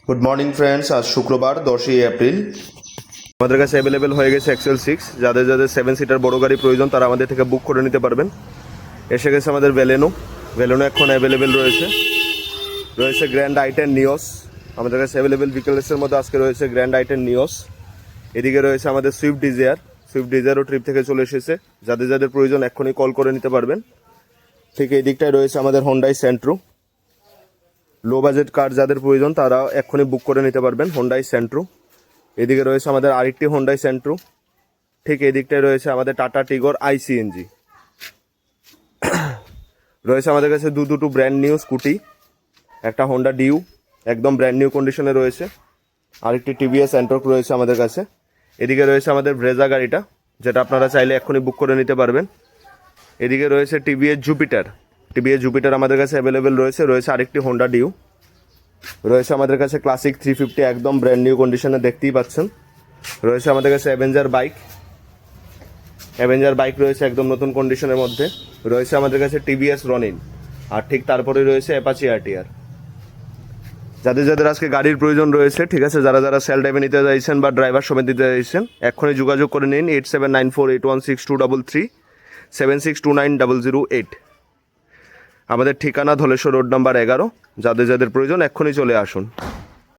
Good morning friends, আজ শুক্রবার 10ই April. আমাদের কাছে অ্যাভেলেবেল হয়ে গেছে এক্সেল 6। যাদের যাদের 7 সিটার বড় গাড়ি প্রয়োজন তারা আমাদের থেকে বুক করে নিতে পারবেন। এসে গেছে আমাদের ভেলেনো এখন অ্যাভেলেবেল রয়েছে গ্র্যান্ড আই10 নিওস। আমাদের কাছে অ্যাভেলেবেল ভিকেলসের মধ্যে আজকে রয়েছে গ্র্যান্ড আই10 নিওস। এদিকে রয়েছে আমাদের সুইফট ডিজায়ারও ট্রিপ থেকে চলে এসেছে। যাদের যাদের প্রয়োজন এক্ষুনি কল করে নিতে পারবেন। ঠিক এই দিকটায় রয়েছে আমাদের হোন্ডাই সেন্ট্রো। লো বাজেট কার যাদের প্রয়োজন তারা এক্ষুনি বুক করে নিতে পারবেন হোন্ডাই সেন্ট্রো। এদিকে রয়েছে আমাদের আরেকটি হোন্ডাই সেন্ট্রো। ঠিক এই দিকটায় রয়েছে আমাদের টাটা টিগর ICNG। রয়েছে আমাদের কাছে দুটো ব্র্যান্ড নিউ স্কুটি, একটা হোন্ডা ডিউ একদম ব্র্যান্ড নিউ কন্ডিশনে রয়েছে, আরেকটি টিভিএস অ্যান্টর্ক রয়েছে আমাদের কাছে। এদিকে রয়েছে আমাদের ব্রেজা গাড়িটা, যেটা আপনারা চাইলে এক্ষুনি বুক করে নিতে পারবেন। এদিকে রয়েছে টিভিএস জুপিটার আমাদের কাছে অ্যাভেলেবেল রয়েছে আরেকটি হোন্ডা ডিউ রয়েছে আমাদের কাছে। ক্লাসিক 350 একদম ব্র্যান্ড নিউ কন্ডিশনে দেখতেই পাচ্ছেন। রয়েছে আমাদের কাছে অ্যাভেঞ্জার বাইক রয়েছে একদম নতুন কন্ডিশনের মধ্যে। রয়েছে আমাদের কাছে টিভিএস রনিন, আর ঠিক তারপরে রয়েছে অ্যাপাচি RTR। যাদের যাদের আজকে গাড়ির প্রয়োজন রয়েছে, ঠিক আছে, যারা যারা সেল ড্রাইভে নিতে চাইছেন বা ড্রাইভার সমেত নিতে চাইছেন এক্ষুনি যোগাযোগ করে নিন 8794816233 76290008। আমাদের ঠিকানা ধলেশ্বর রোড নাম্বার 11। যাদের যাদের প্রয়োজন এক্ষুনি চলে আসুন।